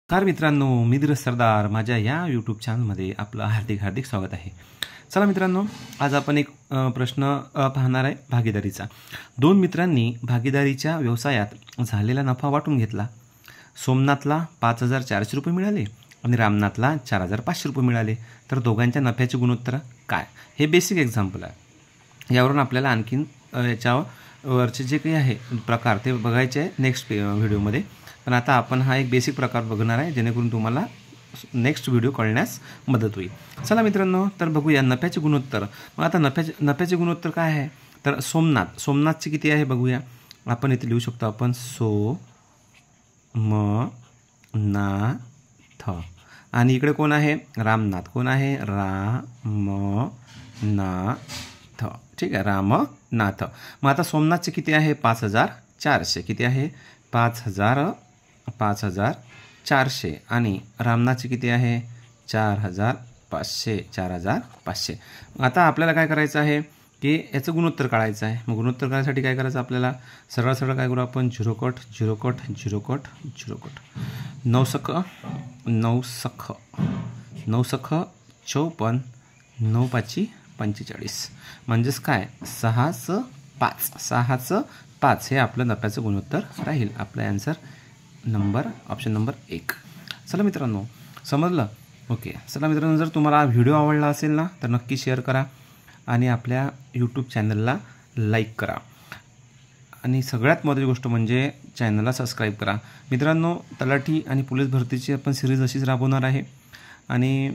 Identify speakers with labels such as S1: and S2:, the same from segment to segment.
S1: नमस्कार मित्रांनो, मी धीरज सरदार माझ्या या यूट्यूब चॅनलमध्ये आपलं हार्दिक स्वागत आहे। चला मित्रांनो, आज आपण एक प्रश्न पाहणार आहे भागीदारीचा। दोन मित्रांनी भागीदारीच्या व्यवसायात झालेला नफा वाटून घेतला। सोमनाथला 5400 रुपये मिळाले आणि रामनाथला 4500 रुपये मिळाले। तर दोघांच्या नफ्याचे गुणोत्तर काय? हे बेसिक एक्झाम्पल आहे। यावरून आपल्याला आणखीन याच्यावरचे जे काही आहे प्रकार ते बघायचे आहे नेक्स्ट व्हिडिओमध्ये। पण आता आपण हा एक बेसिक प्रकार बघणार आहे जेणेकरून तुम्हाला नेक्स्ट व्हिडिओ कळण्यास मदत होईल। चला मित्रांनो, तर बघूया नफ्याचे गुणोत्तर। मग आता नफ्याचे गुणोत्तर काय आहे? तर सोमनाथचे किती आहे बघूया। आपण इथे लिहू शकतो आपण सोमनाथ आणि इकडे कोण आहे? रामनाथ। कोण आहे? रामनाथ। ठीक आहे, रामनाथ। मग आता सोमनाथचे किती आहे? 5400। किती आहे? 5400 आणि रामनाथचे किती आहे? 4500। आता आपल्याला काय करायचं आहे की याचं गुणोत्तर काढायचं आहे। मग गुणोत्तर काढण्यासाठी काय करायचं आपल्याला? सरळ काय करू आपण? 0 कट 0 कट 0 कट 0 कट 9 सख 54 9 पाची 45 म्हणजेच काय? 6 5 हे आपलं नफ्याचं गुणोत्तर राहील। आपला आन्सर ऑप्शन नंबर 1। चला मित्रांनो, समजलं? ओके, चला मित्रांनो, जर तुम्हाला हा व्हिडिओ आवडला असेल ना तर नक्की शेअर करा आणि आपल्या यूट्यूब चॅनलला लाईक करा आणि सगळ्यात महत्त्वाची गोष्ट म्हणजे चॅनलला सबस्क्राईब करा। मित्रांनो, तलाठी आणि पोलीस भरतीची आपण सिरीज अशीच राबवणार आहे आणि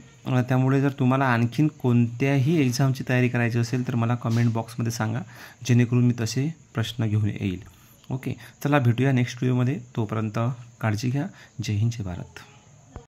S1: त्यामुळे जर तुम्हाला आणखीन कोणत्याही एक्झामची तयारी करायची असेल तर मला कमेंट बॉक्समध्ये सांगा, जेणेकरून मी तसे प्रश्न घेऊन येईल। ओके, चला भेटूया नेक्स्ट व्हिडिओमध्ये। तोपर्यंत काळजी घ्या। जय हिंद, जय भारत।